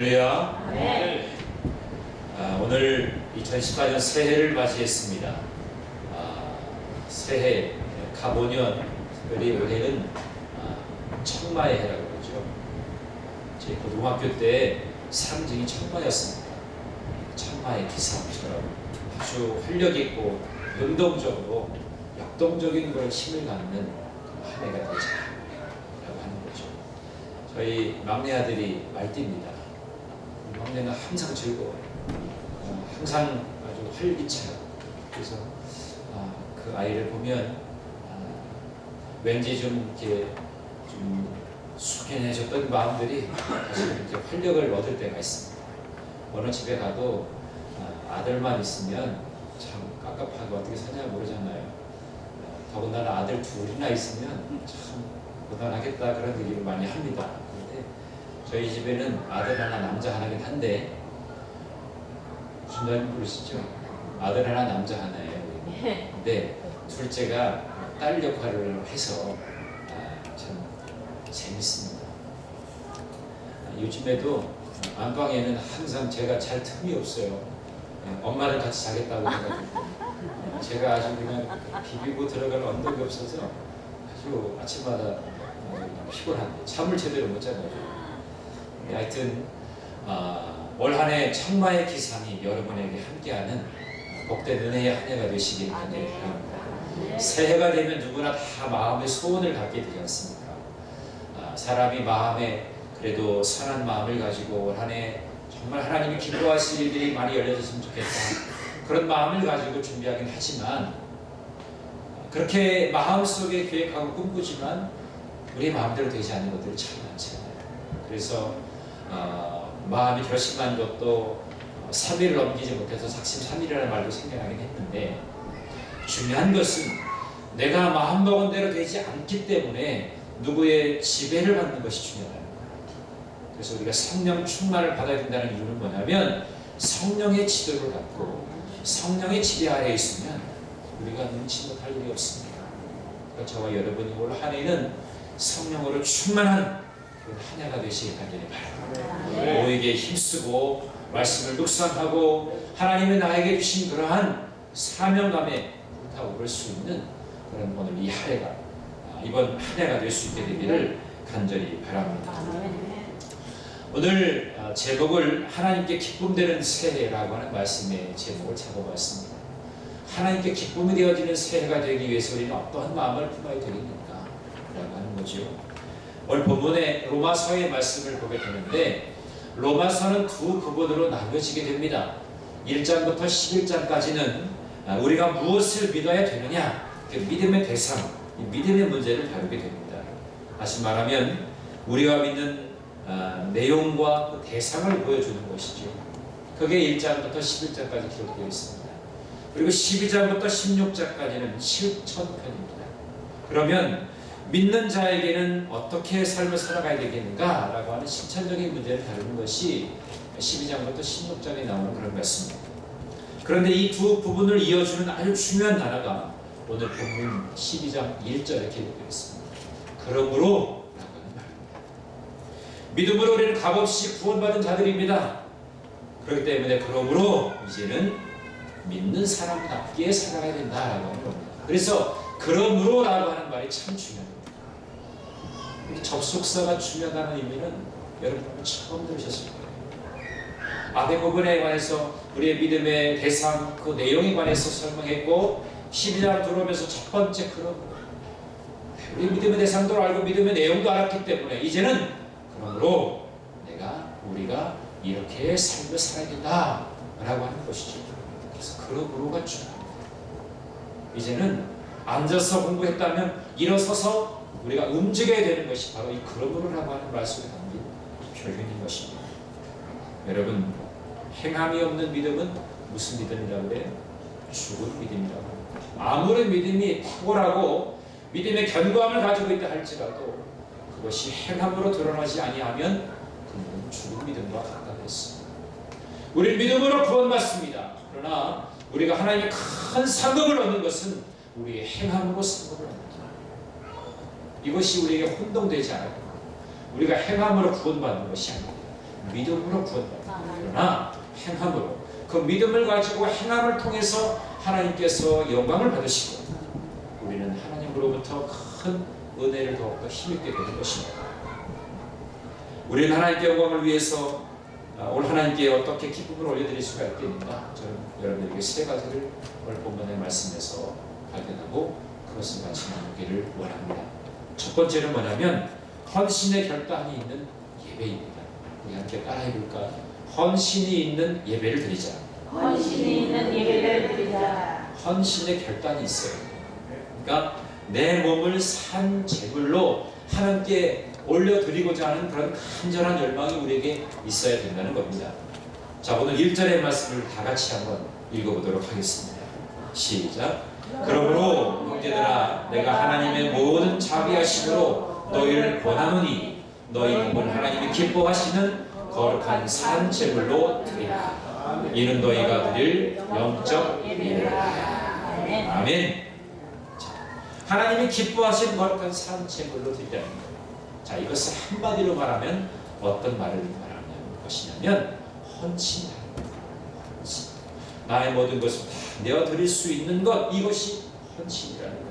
할렐루야. 네. 오늘 2018년 새해를 맞이했습니다. 새해 가보년, 특별히 올해는 청마의 해라고 그러죠. 제 고등학교 때 상징이 청마였습니다. 청마의 기사처럼 아주 활력 있고 능동적으로 역동적인 걸 힘을 갖는 한 해가 되자라고 하는 거죠. 저희 막내 아들이 말띠입니다. 막내는 항상 즐거워요. 항상 아주 활기차요. 그래서 그 아이를 보면 왠지 좀 이렇게 좀 숙연해졌던 마음들이 다시 이렇게 활력을 얻을 때가 있습니다. 어느 집에 가도 아들만 있으면 참 깝깝하고 어떻게 사냐 모르잖아요. 더군다나 아들 둘이나 있으면 참 고단하겠다 그런 얘기를 많이 합니다. 저희 집에는 아들 하나 남자 하나긴 한데 무슨 말인지 모르시죠? 아들 하나 남자 하나예요. 근데 둘째가 딸 역할을 해서 참 재밌습니다. 요즘에도 안방에는 항상 제가 잘 틈이 없어요. 엄마는 같이 자겠다고 해가지고 제가 아주 그냥 비비고 들어갈 언덕이 없어서 아주 아침마다 피곤한데 잠을 제대로 못 자가지고 하여튼 올 한 해 청마의 기상이 여러분에게 함께하는 복된 은혜의 한 해가 되시길 간절히 바랍니다. 새해가 되면 누구나 다 마음의 소원을 갖게 되지 않습니까? 사람이 마음에 그래도 선한 마음을 가지고 올 한 해 정말 하나님이 기뻐하실 일들이 많이 열려졌으면 좋겠다 그런 마음을 가지고 준비하긴 하지만 그렇게 마음속에 계획하고 꿈꾸지만 우리 마음대로 되지 않는 것들이 참 많잖아요. 그래서 마음이 결심한 것도 3일을 넘기지 못해서 작심삼일이라는 말도 생겨나긴 했는데 중요한 것은 내가 마음먹은 대로 되지 않기 때문에 누구의 지배를 받는 것이 중요하다는 거예요. 그래서 우리가 성령 충만을 받아야 된다는 이유는 뭐냐면 성령의 지도를 받고 성령의 지배 아래에 있으면 우리가 눈치 못할 일이 없습니다. 그러니까 저와 여러분이 올 한 해는 성령으로 충만한 한 해가 되시길 간절히 바랍니다. 모에게 힘쓰고 말씀을 묵상하고 하나님이 나에게 주신 그러한 사명감에 불타오를 수 있는 그런 오늘 이 한 해가 이번 한 해가 될 수 있게 되기를 간절히 바랍니다. 오늘 제목을 하나님께 기쁨되는 새해라고 하는 말씀의 제목을 잡아봤습니다. 하나님께 기쁨이 되어지는 새해가 되기 위해서 우리는 어떠한 마음을 품어야 되겠는가 라고 하는 거죠. 오늘 본문의 로마서의 말씀을 보게 되는데 로마서는 두 부분으로 나뉘어지게 됩니다. 1장부터 11장까지는 우리가 무엇을 믿어야 되느냐 믿음의 대상, 믿음의 문제를 다루게 됩니다. 다시 말하면 우리가 믿는 내용과 그 대상을 보여주는 것이죠. 그게 1장부터 11장까지 기록되어 있습니다. 그리고 12장부터 16장까지는 실천편입니다. 그러면 믿는 자에게는 어떻게 삶을 살아가야 되겠는가 라고 하는 실천적인 문제를 다루는 것이 12장부터 16장에 나오는 그런 말씀입니다. 그런데 이 두 부분을 이어주는 아주 중요한 단어가 오늘 본문 12장 1절에 기록되어 있습니다. 그러므로 라고 하는 말입니다. 믿음으로 우리는 값없이 구원받은 자들입니다. 그렇기 때문에 그러므로 이제는 믿는 사람답게 살아가야 된다라고 하는 겁니다. 그래서 그러므로 라고 하는 말이 참 중요합니다. 접속사가 중요하다는 의미는 여러분 처음 들으셨을 거예요. 앞의 부분에 관해서 우리의 믿음의 대상, 그 내용에 관해서 설명했고 12장 들어오면서 첫 번째 그러므로 우리 믿음의 대상도 알고 믿음의 내용도 알았기 때문에 이제는 그러므로 우리가 이렇게 삶을 살아야 된다 라고 하는 것이죠. 그래서 그러므로가 중요합니다. 이제는 앉아서 공부했다면 일어서서 우리가 움직여야 되는 것이 바로 이 그러므로라고 하는 말씀에 담긴 표현인 것입니다. 여러분, 행함이 없는 믿음은 무슨 믿음이라고 해요? 죽은 믿음이라고 합니다. 아무리 믿음이 탁월하고 믿음의 견고함을 가지고 있다 할지라도 그것이 행함으로 드러나지 아니하면 그는 죽은 믿음과 같다했습니다. 우리는 믿음으로 구원받습니다. 그러나 우리가 하나님의 큰 상급을 얻는 것은 우리의 행함으로 상급을 얻는다. 이것이 우리에게 혼동되지 않아요. 우리가 행함으로 구원받는 것이 아닙니다. 믿음으로 구원받는다. 그러나 행함으로 그 믿음을 가지고 행함을 통해서 하나님께서 영광을 받으시고 우리는 하나님으로부터 큰 은혜를 더욱더 힘있게 되는 것입니다. 우리는 하나님께 영광을 위해서 오늘 하나님께 어떻게 기쁨을 올려드릴 수가 있겠는가? 저는 여러분에게 세 가지를 오늘 본문의 말씀에서 발견하고 그것을 같이 나누기를 원합니다. 첫 번째는 뭐냐면 헌신의 결단이 있는 예배입니다. 우리 함께 따라해 볼까요? 헌신이 있는 예배를 드리자. 헌신이 있는 예배를 드리자. 헌신의 결단이 있어요. 그러니까 내 몸을 산 제물로 하나님께 올려드리고자 하는 그런 간절한 열망이 우리에게 있어야 된다는 겁니다. 자, 오늘 1절의 말씀을 다 같이 한번 읽어보도록 하겠습니다. 시작. 그러므로 형제들아 내가 하나님의 모든 자비하심으로 너희를 권하노니 너희 몸을 하나님이 기뻐하시는 거룩한 산 제물로 드리라. 이는 너희가 드릴 영적 예배라. 아멘. 하나님이 기뻐하시는 거룩한 산 제물로 드리라는 거예요. 자, 이것을 한마디로 말하면 어떤 말을 말하는 것이냐면 헌신이라는 거예요. 헌신. 나의 모든 것을 다 내어 드릴 수 있는 것, 이것이 헌신이라는 거예요.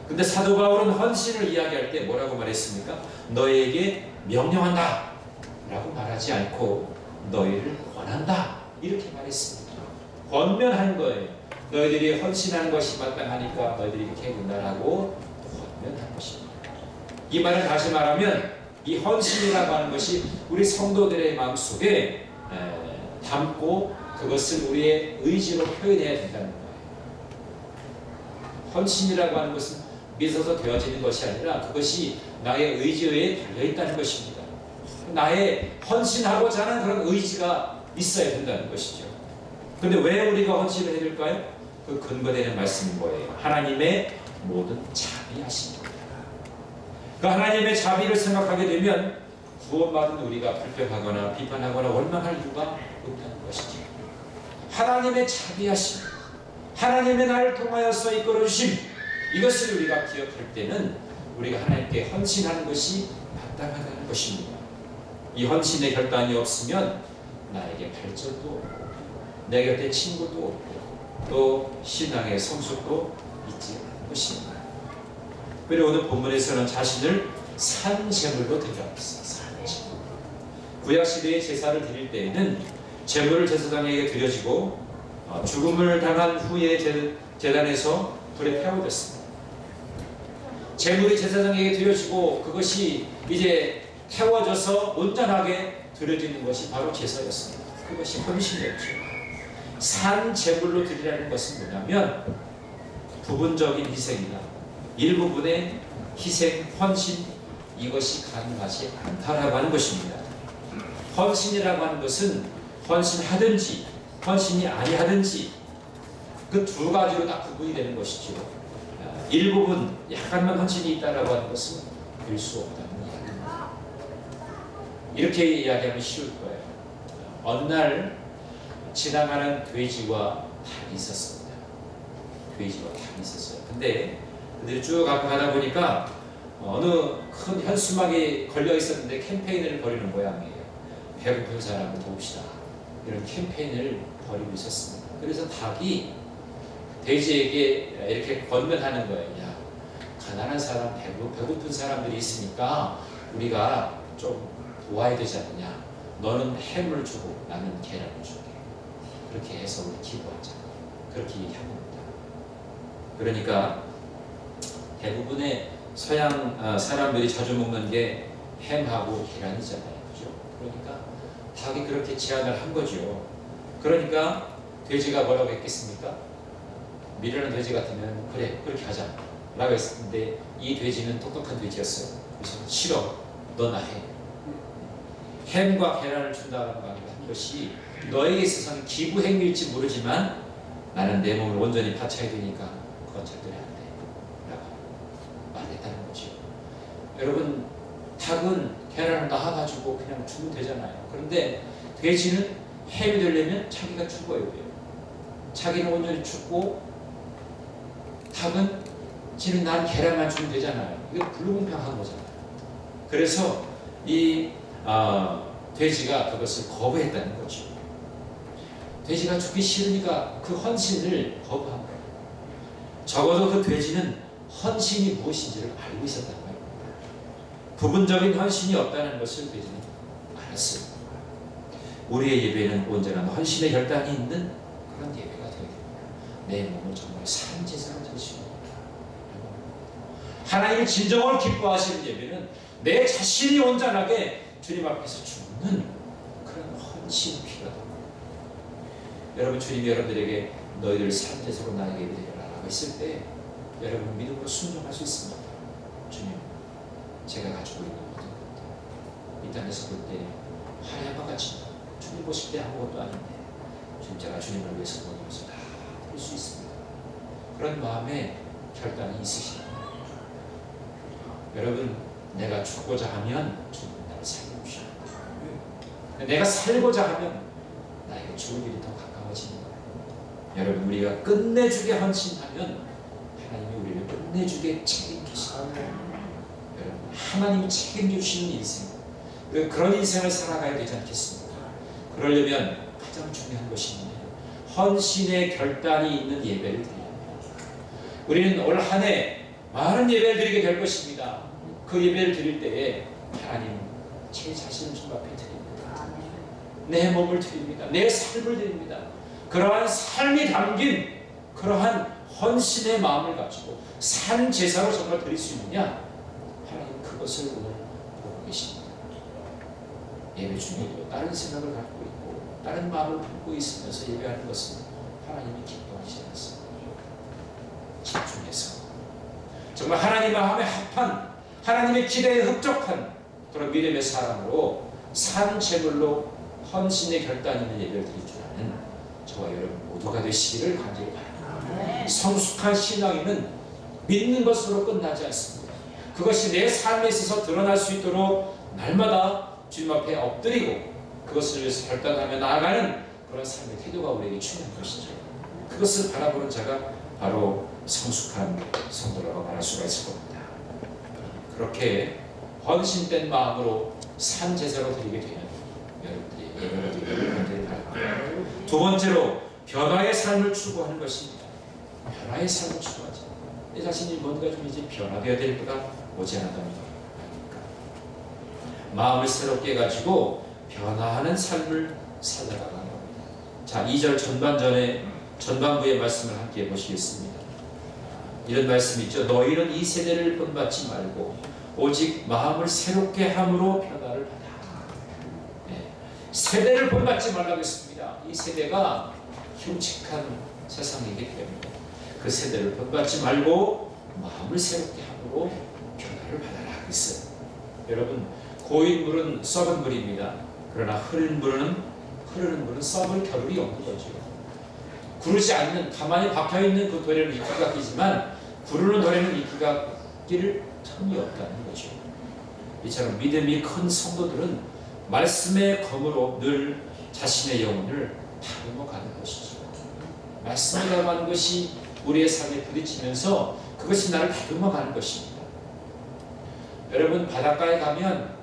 근데 사도 바울은 헌신을 이야기할 때 뭐라고 말했습니까? 너희에게 명령한다 라고 말하지 않고 너희를 권한다 이렇게 말했습니다. 권면한 거예요. 너희들이 헌신하는 것이 마땅하니까 너희들이 이렇게 문단하고 권면한 것입니다. 이 말을 다시 말하면 이 헌신이라고 하는 것이 우리 성도들의 마음속에 담고 그것을 우리의 의지로 표현해야 된다는 거예요. 헌신이라고 하는 것은 믿어서 되어지는 것이 아니라 그것이 나의 의지에 달려있다는 것입니다. 나의 헌신하고자 하는 그런 의지가 있어야 된다는 것이죠. 근데 왜 우리가 헌신을 해야 될까요? 그 근거되는 말씀은 뭐예요? 하나님의 모든 자비하십니다. 그 하나님의 자비를 생각하게 되면 구원받은 우리가 불평하거나 비판하거나 원망할 이유가 없다는 것이죠. 하나님의 자비하심, 하나님의 나를 통하여서 이끌어주심, 이것을 우리가 기억할 때는 우리가 하나님께 헌신하는 것이 마땅하다는 것입니다. 이 헌신의 결단이 없으면 나에게 발전도 없고 내 곁에 친구도 없고 또 신앙의 성숙도 있지 않은 것입니다. 그리고 오늘 본문에서는 자신을 산 제물로 드리라고 했어요. 산 제물. 구약시대의 제사를 드릴 때에는 제물을 제사장에게 드려지고 죽음을 당한 후에 제단에서 불에 태워졌습니다. 제물이 제사장에게 드려지고 그것이 이제 태워져서 온전하게 드려지는 것이 바로 제사였습니다. 그것이 헌신이었죠. 산 제물로 드리라는 것은 뭐냐면 부분적인 희생이나 일부분의 희생, 헌신, 이것이 가능하지 않다라고 하는 것입니다. 헌신이라고 하는 것은 헌신하든지 헌신이 아니하든지 그 두 가지로 딱 구분이 되는 것이죠. 일부분 약간만 헌신이 있다라고 하는 것은 될 수 없다는 이야기입니다. 이렇게 이야기하면 쉬울 거예요. 어느 날 지나가는 돼지와 닭이 있었습니다. 돼지와 닭이 있었어요. 근데 그들이 쭉 앞에 가다 보니까 어느 큰 현수막이 걸려 있었는데 캠페인을 벌이는 모양이에요. 배고픈 사람을 도웁시다. 이런 캠페인을 벌이고 있었습니다. 그래서 닭이 돼지에게 이렇게 권면하는 거예요. 야, 가난한 사람, 배고픈 사람들이 있으니까 우리가 좀 도와야 되지 않느냐. 너는 햄을 주고 나는 계란을 줄게. 그렇게 해서 우리 기도하자. 그렇게 얘기한 겁니다. 그러니까 대부분의 서양 사람들이 자주 먹는 게 햄하고 계란이잖아요. 그죠? 그러니까 닭이 그렇게 제안을 한 거죠. 그러니까 돼지가 뭐라고 했겠습니까? 미련한 돼지 같으면 그래 그렇게 하자 라고 했는데 이 돼지는 똑똑한 돼지였어요. 그래서 싫어, 너나 해. 햄과 계란을 준다는 것이 너에게 있어서는 기부 행위일지 모르지만 나는 내 몸을 온전히 바쳐야 되니까 그건 절대로 안 돼 라고 말했다는 거죠. 여러분, 닭은 계란을 낳아가지고 그냥 주면 되잖아요. 그런데 돼지는 햄이 되려면 자기가 죽어야 돼요. 자기는 온전히 죽고 닭은 지는 난 계란만 주면 되잖아요. 이거 불공평한 거잖아요. 그래서 이 돼지가 그것을 거부했다는 거죠. 돼지가 죽기 싫으니까 그 헌신을 거부한 거예요. 적어도 그 돼지는 헌신이 무엇인지를 알고 있었단 말이에요. 부분적인 헌신이 없다는 것을 돼지는 알았어요. 우리의 예배는 온전한 헌신의 결단이 있는 그런 예배가 되어야 됩니다. 내 몸을 정말 산 제사로 드릴 수 있는 하나님이 진정으로 기뻐하시는 예배는 내 자신이 온전하게 주님 앞에서 죽는 그런 헌신이 필요하다. 여러분, 주님이 여러분들에게 너희들 산 제사로 나에게 예배드려라 라고 했을 때 여러분 믿음으로 순종할 수 있습니다. 주님, 제가 가지고 있는 모든 것들 이 땅에서 볼 때 화려한 것 같지만 주님 보실 때 아무것도 아닌데 주님, 제가 주님을 위해서 모든 것을 다 드릴 수 있습니다. 그런 마음에 결단이 있으시다. 여러분, 내가 죽고자 하면 주님 나를 살려주시오. 내가 살고자 하면 나에게 죽을 일이 더 가까워지는 거예요. 여러분, 우리가 끝내주게 헌신하면 하나님이 우리를 끝내주게 책임지십니다. 여러분, 하나님이 책임주시는 인생, 그런 인생을 살아가야 되지 않겠습니까? 그러려면 가장 중요한 것이 헌신의 결단이 있는 예배를 드려야 합니다. 우리는 올 한 해 많은 예배를 드리게 될 것입니다. 그 예배를 드릴 때에 하나님, 제 자신을 주 앞에 드립니다. 내 몸을 드립니다. 내 삶을 드립니다. 그러한 삶이 담긴 그러한 헌신의 마음을 가지고 산 제사로 정말 드릴 수 있느냐? 하나님 그것을 오늘 보고 계십니다. 예배 중에도 다른 생각을 갖고 있고 다른 마음을 품고 있으면서 예배하는 것은 하나님이 기뻐하시지 않습니다. 집중해서 정말 하나님 마음에 합한, 하나님의 기대에 흡족한 그런 믿음의 사람으로 산 제물로 헌신의 결단 있는 예배를 드릴 줄 아는 저와 여러분 모두가 되시기를 간절히 바랍니다. 성숙한 신앙에는 믿는 것으로 끝나지 않습니다. 그것이 내 삶에 있어서 드러날 수 있도록 날마다 주님 앞에 엎드리고 그것을 위해서 결단하며 나아가는 그런 삶의 태도가 우리에게 중요한 것이죠. 그것을 바라보는 자가 바로 성숙한 성도라고 말할 수가 있을 겁니다. 그렇게 헌신된 마음으로 산 제사로 드리게 되는 여러분들이 예배를 드리기를 간절히 바랍니다. 두 번째로 변화의 삶을 추구하는 것입니다. 변화의 삶을 추구하자. 내 자신이 뭔가 좀 이제 변화되어야 될 때가 오지 않았답니다. 마음을 새롭게 해가지고 변화하는 삶을 살아가는 겁니다. 자, 2절 전반부의 말씀을 함께 보시겠습니다. 이런 말씀이 있죠. 너희는 이 세대를 본받지 말고 오직 마음을 새롭게 함으로 변화를 받아. 네. 세대를 본받지 말라고 했습니다. 이 세대가 흉측한 세상이기 때문에 그 세대를 본받지 말고 마음을 새롭게 함으로 변화를 받아라 했어요. 여러분, 고인 물은 썩은 물입니다. 그러나 흐르는 물은 썩을 겨를이 없는 거죠. 구르지 않는, 가만히 박혀있는 그 돌에는 이끼가 끼지만 구르는 돌에는 이끼가 낄 틈이 없다는 거죠. 이처럼 믿음이 큰 성도들은 말씀의 검으로 늘 자신의 영혼을 다듬어 가는 것이죠. 말씀을 다듬어가는 것이 우리의 삶에 부딪히면서 그것이 나를 다듬어 가는 것입니다. 여러분, 바닷가에 가면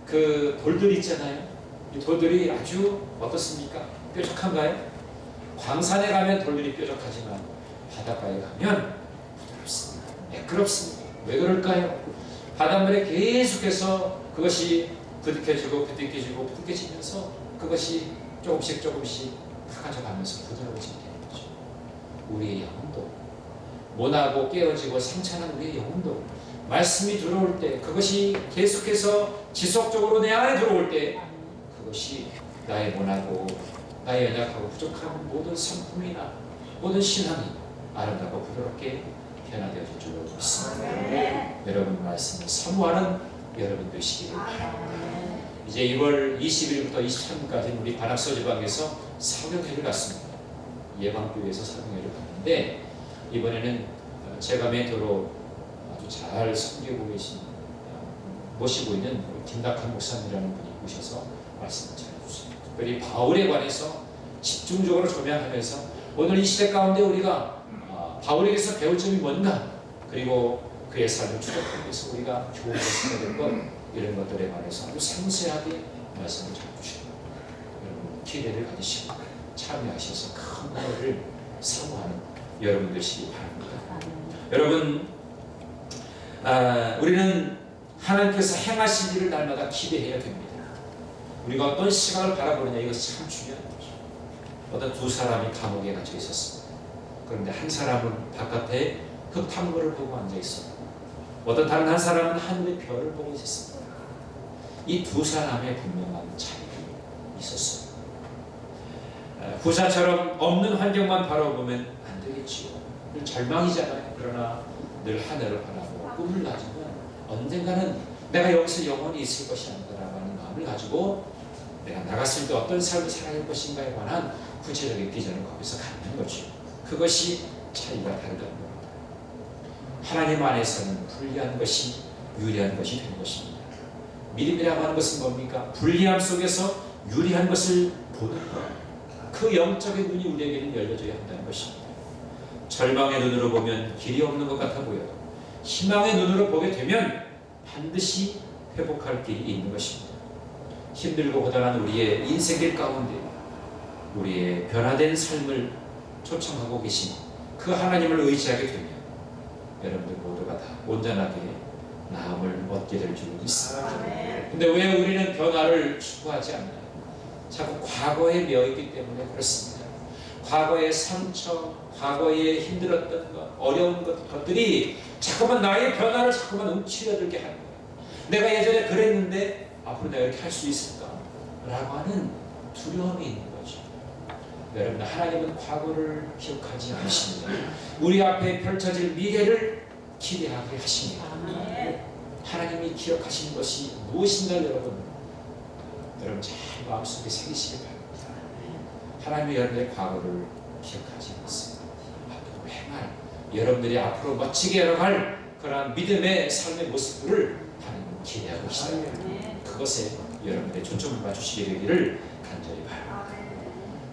그 돌들 있잖아요. 이 돌들이 아주 어떻습니까? 뾰족한가요? 광산에 가면 돌들이 뾰족하지만 바닷가에 가면 부드럽습니다. 매끄럽습니다. 왜 그럴까요? 바닷물에 계속해서 그것이 부딪혀지면서 그것이 조금씩 가져가면서 부드러워지게 되는 거죠. 우리의 영혼도 모나고 깨어지고 상처난 우리의 영혼도 말씀이 들어올 때, 그것이 계속해서 지속적으로 내 안에 들어올 때 그것이 나의 모나고 나의 연약하고 부족한 모든 성품이나 모든 신앙이 아름답고 부드럽게 변화되어질 줄로 믿습니다. 여러분 말씀을 사모하는 여러분 되시기를 바랍니다. 이제 2월 20일부터 23일까지 우리 관악서 지방에서 사경회를 갔습니다. 예방교회에서 사경회를 갔는데 이번에는 제가 멘토로 아주 잘 섬기고 계신 모시고 있는 김덕한 목사님이라는 분이 오셔서 말씀을 전해주셨습니다. 특별히 바울에 관해서 집중적으로 조명하면서 오늘 이 시대 가운데 우리가 바울에게서 배울 점이 뭔가, 그리고 그의 삶을 추적하기 위해서 우리가 교훈을 살아야 될 것, 이런 것들에 관해서 아주 상세하게 말씀을 전해주시고 여러분 기대를 가지시고 참여하셔서 큰 은혜를 사모하는 여러분 되시기 바랍니다. 여러분 우리는 하나님께서 행하실 일을 날마다 기대해야 됩니다. 우리가 어떤 시각을 바라보느냐 이것이 참 중요한 거죠. 어떤 두 사람이 감옥에 갇혀 있었습니다. 그런데 한 사람은 바깥에 흙탕물을 보고 앉아 있었고 어떤 다른 한 사람은 하늘의 별을 보고 있었습니다. 이 두 사람의 분명한 차이가 있었어요. 후자처럼 없는 환경만 바라보면 안 되겠지요. 늘 절망이잖아요. 그러나 늘 하늘을 바라보고 꿈을 가지면 언젠가는 내가 여기서 영원히 있을 것이 아니다라고 하는 마음을 가지고 내가 나갔을 때 어떤 삶을 살아갈 것인가에 관한 구체적인 비전을 거기서 갖는 거죠. 그것이 차이가 다르다는 겁니다. 하나님 안에서는 불리한 것이 유리한 것이 되는 것입니다. 믿음이라고 하는 것은 뭡니까? 불리함 속에서 유리한 것을 보는 것. 그 영적인 눈이 우리에게는 열려져야 한다는 것입니다. 절망의 눈으로 보면 길이 없는 것 같아 보여도 희망의 눈으로 보게 되면 반드시 회복할 길이 있는 것입니다. 힘들고 고단한 우리의 인생길 가운데 우리의 변화된 삶을 초청하고 계신 그 하나님을 의지하게 되면 여러분들 모두가 다 온전하게 나음을 얻게 될 줄 믿습니다. 근데 왜 우리는 변화를 추구하지 않나요? 자꾸 과거에 매여있기 때문에 그렇습니다. 과거의 상처, 과거에 힘들었던 것, 어려운 것들이 자꾸만 나의 변화를 자꾸만 움츠려들게 하는 거예요. 내가 예전에 그랬는데 앞으로 내가 이렇게 할 수 있을까? 라고 하는 두려움이 있는 거죠. 여러분, 하나님은 과거를 기억하지 않으십니다. 우리 앞에 펼쳐질 미래를 기대하게 하십니다. 하나님이 기억하시는 것이 무엇인가 여러분 잘 마음속에 새기시기 바랍니다. 하나님이 여러분의 과거를 기억하지 않습니다. 앞으로 행할 여러분들이 앞으로 멋지게 열어갈 그러한 믿음의 삶의 모습들을 하나님은 기대하고 계시다. 그것에 여러분들의 초점을 맞추시게 되기를 간절히 바랍니다.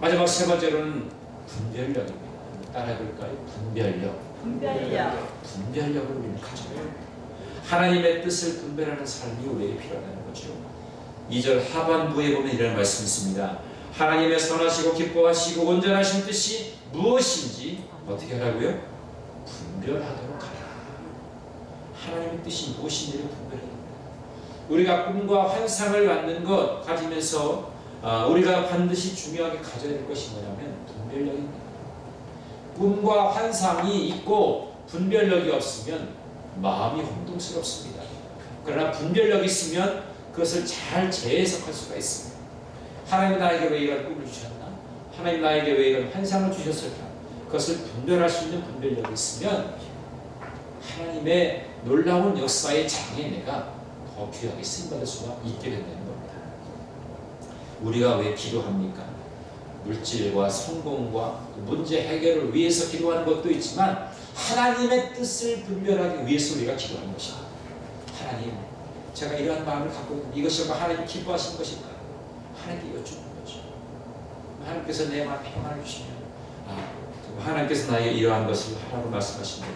마지막 세 번째로는 분별력입니다. 따라해볼까요? 분별력을 우리는 가져야 합니다. 하나님의 뜻을 분별하는 삶이 우리에게 필요하다는 거죠. 2절 하반부에 보면 이런 말씀이 있습니다. 하나님의 선하시고 기뻐하시고 온전하신 뜻이 무엇인지 어떻게 하라고요? 분별하도록 하라. 하나님의 뜻이 무엇인지를 분별해야 됩니다. 우리가 꿈과 환상을 갖는 것 가지면서 우리가 반드시 중요하게 가져야 될 것이 뭐냐면 분별력입니다. 꿈과 환상이 있고 분별력이 없으면 마음이 혼동스럽습니다. 그러나 분별력이 있으면 그것을 잘 재해석할 수가 있습니다. 하나님 나에게 왜 이런 꿈을 주셨나? 하나님 나에게 왜 이런 환상을 주셨을까? 그것을 분별할 수 있는 분별력이 있으면 하나님의 놀라운 역사의 장에 내가 더 귀하게 쓰임받을 수가 있게 된다는 겁니다. 우리가 왜 기도합니까? 물질과 성공과 문제 해결을 위해서 기도하는 것도 있지만 하나님의 뜻을 분별하기 위해서 우리가 기도하는 것입니다. 하나님, 제가 이러한 마음을 갖고 있는데 이것이 하나님 기뻐하시는 것일까요? 하나님께 여쭙는 거죠. 하나님께서 내 마음에 평안을 주시면 하나님께서 나에게 이러한 것을 하라고 말씀하시면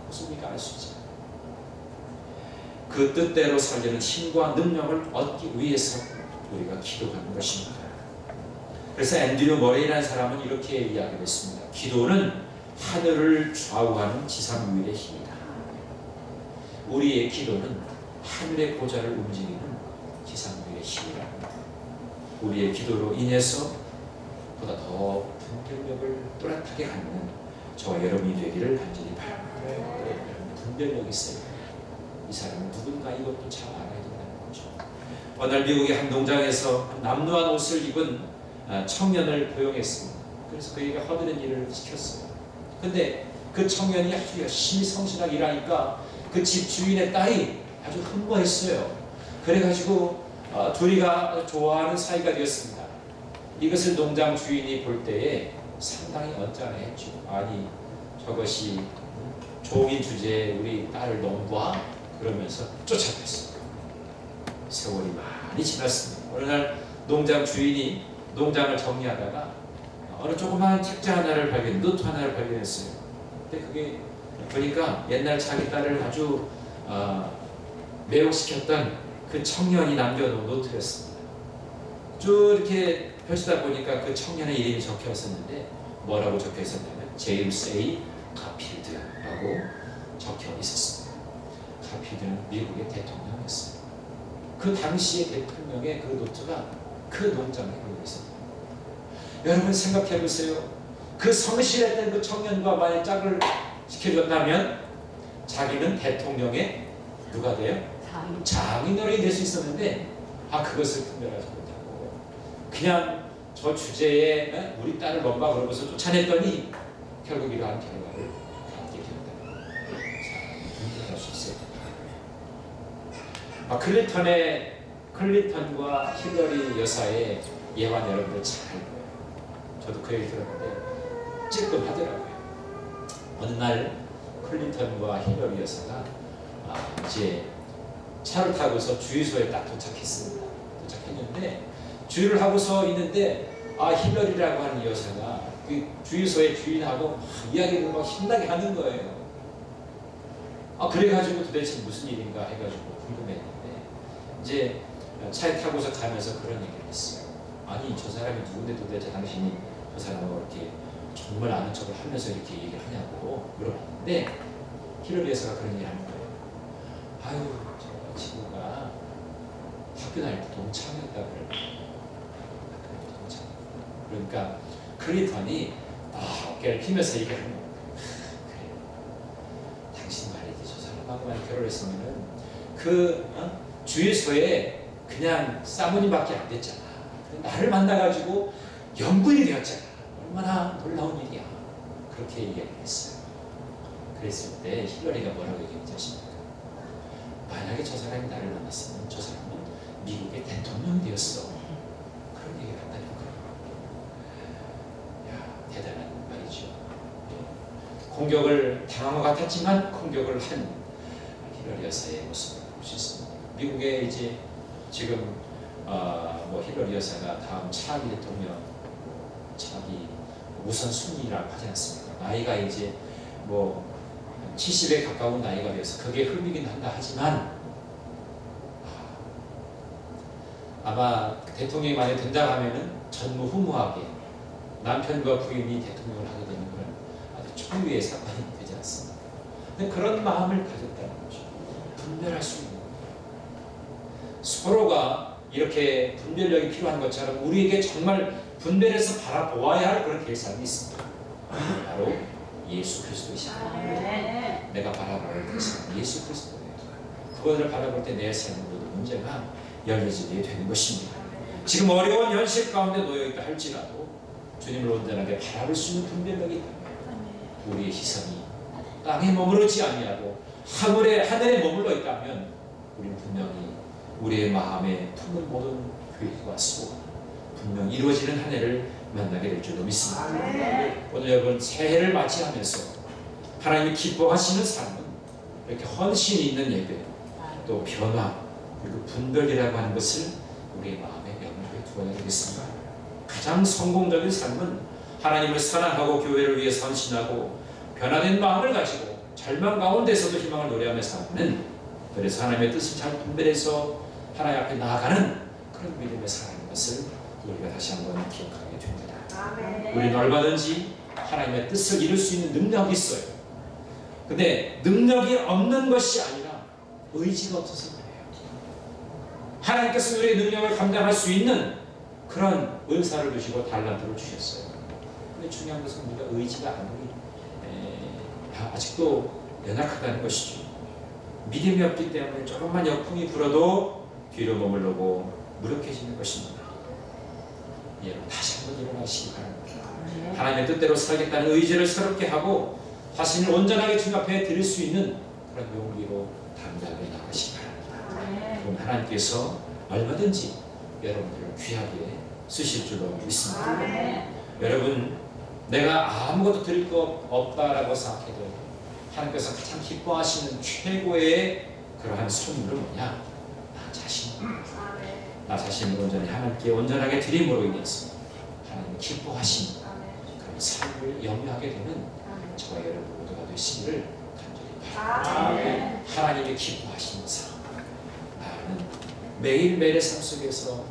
그것을 우리가 알 수 있잖아요. 그 뜻대로 살려는 힘과 능력을 얻기 위해서 우리가 기도하는 것입니다. 그래서 앤드류 머레이라는 사람은 이렇게 이야기했습니다. 기도는 하늘을 좌우하는 지상유일의 힘이다. 우리의 기도는 하늘의 보좌를 움직이는 지상유일의 힘이랍니다. 우리의 기도로 인해서 보다 더 분별력을 또렷하게 갖는 저와 여러분이 되기를 간절히 바랍니다. 분별력이 있어요. 이 사람은 누군가 이것도 잘 알아야 된다는 거죠. 어느 날 미국의 한 농장에서 남루한 옷을 입은 청년을 고용했습니다. 그래서 그에게 허드렛 일을 시켰어요. 근데 그 청년이 아주 열심히 성실하게 일하니까 그 집 주인의 딸이 아주 흥분했어요. 그래가지고 둘이가 좋아하는 사이가 되었습니다. 이것을 농장 주인이 볼 때에 상당히 언짢아했죠. 아니, 저것이 종인 주제에 우리 딸을 농부하? 그러면서 쫓아냈어요. 세월이 많이 지났습니다. 어느 날 농장 주인이 농장을 정리하다가 어느 조그마한 책자 하나를 노트 하나를 발견했어요. 근데 그게 보니까 옛날 자기 딸을 아주 매혹시켰던 그 청년이 남겨놓은 노트였습니다. 쭉 이렇게 펼치다 보니까 그 청년의 이름이 적혀 있었는데 뭐라고 적혀 있었냐면 제임스 A. 가필드라고 적혀 있었습니다. 가필드는 미국의 대통령이었어요. 그 당시의 대통령의 그 노트가 그 논장에 보고 있었습니다. 여러분 생각해 보세요. 그 성실했던 그 청년과 만약 짝을 지켜줬다면 자기는 대통령의 누가 돼요? 장인어른이 될 수 있었는데 그것을 분별하지 못하고 그냥 저 주제에 우리 딸을 넘봐 그러면서 쫓아냈더니 결국 이러한 결과를 갖게 되었다. 사람이 분별할 수 있어야 된다. 클린턴과 힐러리 여사의 예화 여러분들 잘 알고요. 저도 그 얘기 들었는데 찔끔하더라고요. 어느 날 클린턴과 힐러리 여사가 이제 차를 타고서 주유소에 딱 도착했습니다. 도착했는데 주유를 하고서 있는데 힐러리라고 하는 여사가 그 주유소의 주인하고 막 이야기를 막 신나게 하는 거예요. 그래가지고 도대체 무슨 일인가 해가지고 궁금했는데 이제 차에 타고서 가면서 그런 얘기를 했어요. 아니 저 사람이 누군데 도대체 당신이 저 사람하고 이렇게 정말 아는 척을 하면서 이렇게 얘기를 하냐고 물어봤는데 힐러리 여사가 그런 얘기를 하는 거예요. 아유 저 친구가 학교 다닐 때 동창이었다고 그래요. 동창. 그러니까 클린턴이 어깨를 피면서 얘기하는 거예요. 그래요. 당신 말이지 저 사람하고만 결혼했으면은 주유소에 그냥 사모님밖에 안 됐잖아. 나를 만나가지고 연분이 되었잖아. 얼마나 놀라운 일이야. 그렇게 얘기를 했어요. 그랬을 때 힐러리가 뭐라고 얘기했지 아십니까? 만약에 저 사람이 나를 만났으면 저 사람은 미국의 대통령이 되었어. 그런 얘기를 한다는 거예요. 대단한 말이죠. 공격을 당한 것 같았지만 공격을 한 힐러리 여사의 모습을 볼 수 있습니다. 미국에 이제 지금 힐러리 여사가 다음 차기 대통령 차기 우선 순위라고 하지 않습니까? 나이가 이제 70에 가까운 나이가 되어서 그게 흠이긴 한다 하지만 아마 대통령이 만약 된다고 하면은 전무후무하게 남편과 부인이 대통령을 하게 되는 그런 아주 초유의 사건이 되지 않습니까? 근데 그런 마음을 가졌다는 거죠. 분별할 수 있는 서로가 이렇게 분별력이 필요한 것처럼 우리에게 정말 분별해서 바라보아야 할 그런 대상이 있습니다. 바로 예수 그리스도이십니다. 내가 바라볼 대상 예수 그리스도예요. 그것을 바라볼 때 내 삶의 모든 문제가 열려지게 되는 것입니다. 지금 어려운 현실 가운데 놓여있다 할지라도 주님을 온전하게 바라볼 수 있는 분별력이 있다면 우리의 시선이 땅에 머무르지 아니하고 하늘에 머물러 있다면 우리는 분명히 우리의 마음에 품은 모든 계획과 수고가 분명히 이루어지는 한 해를 만나게 될 줄로 믿습니다. 오늘 여러분 새해를 맞이하면서 하나님이 기뻐하시는 삶은 이렇게 헌신이 있는 예배 또 변화 그리고 분별이라고 하는 것을 우리의 마음에 명료히 두어야 되겠습니다. 가장 성공적인 삶은 하나님을 사랑하고 교회를 위해 헌신하고 변화된 마음을 가지고 절망 가운데서도 희망을 노래하며 사는 그래서 하나님의 뜻을 잘 분별해서 하나님 앞에 나아가는 그런 믿음의 살아가는 것을 우리가 다시 한번 기억하게 됩니다. 우리는 얼마든지 하나님의 뜻을 이룰 수 있는 능력이 있어요. 근데 능력이 없는 것이 아니라 의지가 없어서 그래요. 하나님께서 우리의 능력을 감당할 수 있는 그런 은사를 주시고 달란트를 주셨어요. 근데 중요한 것은 우리가 의지가 아직도 연약하다는 것이죠. 믿음이 없기 때문에 조금만 역풍이 불어도 뒤로 머물러고 무력해지는 것입니다. 여러분 다시 한번 일어나시기 바랍니다. 하나님의 뜻대로 살겠다는 의지를 새롭게 하고 자신을 온전하게 주님 앞에 드릴 수 있는 그런 용기로 담대하게 나가시기 바랍니다. 그럼 하나님께서 얼마든지 여러분들을 귀하게 쓰실 줄로 믿습니다. 여러분 내가 아무것도 드릴 것 없다라고 생각해도 하나님께서 가장 기뻐하시는 최고의 그러한 선물은 뭐냐? 나 자신을 온전히 하나님께 온전하게 드림으로 인해서 하나님이 기뻐하시는 그런 삶을 영위하게 되는 저와 여러분 모두가 되시기를 간절히 바랍니다. 하나님이 기뻐하시는 삶 나는 매일매일의 삶 속에서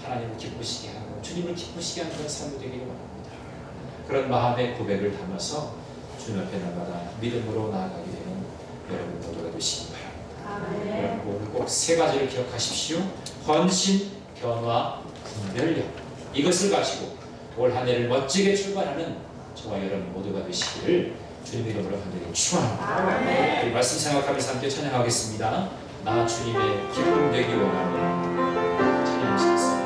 하나님을 기쁘시게 하고 주님을 기쁘시게 하는 그런 삶이 되기를 원합니다. 그런 마음의 고백을 담아서 주님 앞에 날마다 믿음으로 나아가게 되는 여러분 모두가 되시기 바랍니다. 여러분 오늘 꼭 세 가지를 기억하십시오. 헌신, 변화, 분별력, 이것을 가지고 올 한 해를 멋지게 출발하는 저와 여러분 모두가 되시기를 주님의 이름으로 간절히 축원합니다. 이 말씀 생각하면서 함께 찬양하겠습니다. 나 주님의 기쁨 되기 원하는 찬양하시겠습니다.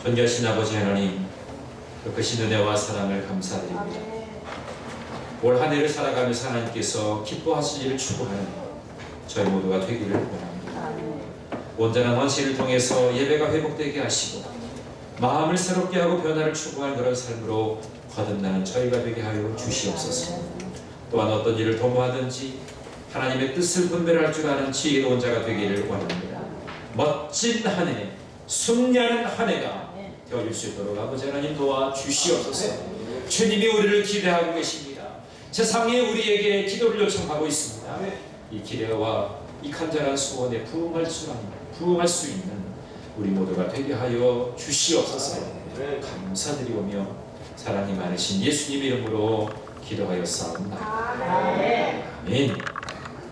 존귀하신 아버지 하나님, 크신 은혜와 사랑을 감사드립니다. 올 한 해를 살아가면서 하나님께서 기뻐하실 일을 추구하는 저희 모두가 되기를 원합니다. 온전한 헌신을 통해서 예배가 회복되게 하시고 마음을 새롭게 하고 변화를 추구하는 그런 삶으로 거듭나는 저희가 되게 하여 주시옵소서. 또한 어떤 일을 도모하든지 하나님의 뜻을 분별할 줄 아는 지혜로운 자가 되기를 원합니다. 멋진 한 해, 승리하는 한 해가 되어질 수 있도록 아버지 하나님 도와 주시옵소서. 주님이 우리를 기대하고 계십니다. 세상에 우리에게 기도를 요청하고 있습니다. 이 기대와 이 간절한 소원에 부응할 수 있는 우리 모두가 되게 하여 주시옵소서. 감사드리오며 사랑이 많으신 예수님의 이름으로 기도하였사옵나이다. 아멘.